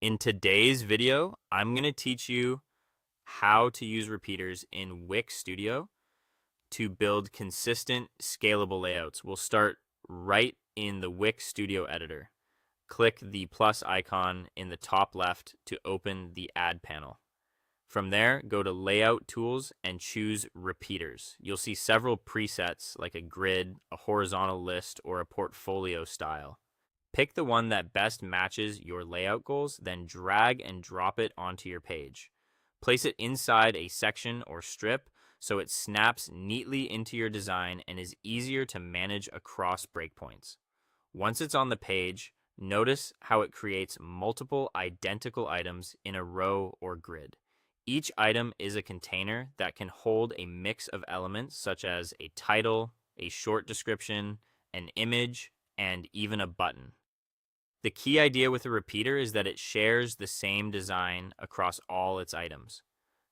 In today's video, I'm going to teach you how to use repeaters in Wix Studio to build consistent, scalable layouts. We'll start right in the Wix Studio editor. Click the plus icon in the top left to open the Add panel. From there, go to Layout Tools and choose Repeaters. You'll see several presets like a grid, a horizontal list, or a portfolio style. Pick the one that best matches your layout goals, then drag and drop it onto your page. Place it inside a section or strip so it snaps neatly into your design and is easier to manage across breakpoints. Once it's on the page, notice how it creates multiple identical items in a row or grid. Each item is a container that can hold a mix of elements such as a title, a short description, an image, and even a button. The key idea with a repeater is that it shares the same design across all its items.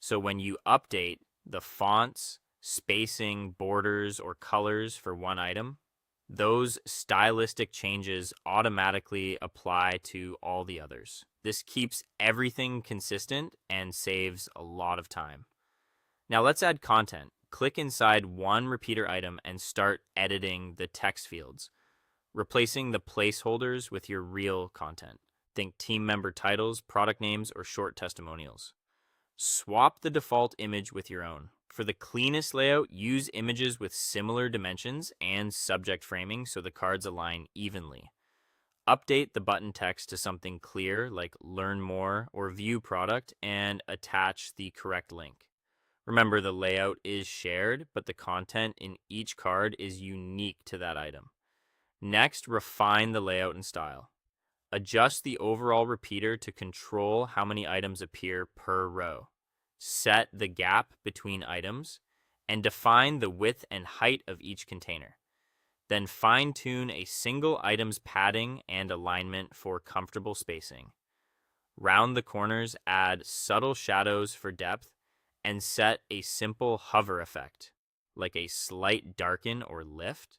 So when you update the fonts, spacing, borders, or colors for one item, those stylistic changes automatically apply to all the others. This keeps everything consistent and saves a lot of time. Now let's add content. Click inside one repeater item and start editing the text fields, replacing the placeholders with your real content. Think team member titles, product names, or short testimonials. Swap the default image with your own. For the cleanest layout, use images with similar dimensions and subject framing so the cards align evenly. Update the button text to something clear like learn more or view product and attach the correct link. Remember, the layout is shared, but the content in each card is unique to that item. Next, refine the layout and style. Adjust the overall repeater to control how many items appear per row. Set the gap between items and define the width and height of each container. Then fine-tune a single item's padding and alignment for comfortable spacing. Round the corners, add subtle shadows for depth, and set a simple hover effect, like a slight darken or lift,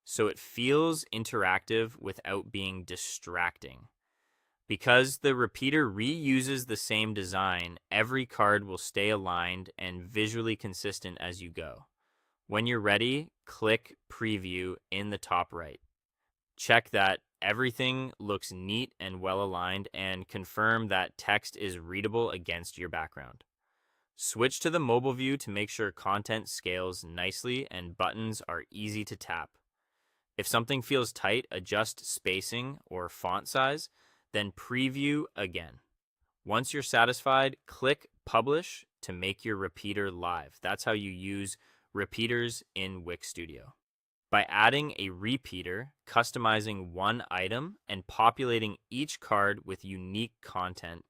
so it feels interactive without being distracting. Because the repeater reuses the same design, every card will stay aligned and visually consistent as you go. When you're ready, click Preview in the top right. Check that everything looks neat and well aligned and confirm that text is readable against your background. Switch to the mobile view to make sure content scales nicely and buttons are easy to tap. If something feels tight, adjust spacing or font size, then preview again. Once you're satisfied, click Publish to make your repeater live. That's how you use repeaters in Wix Studio. By adding a repeater, customizing one item, and populating each card with unique content,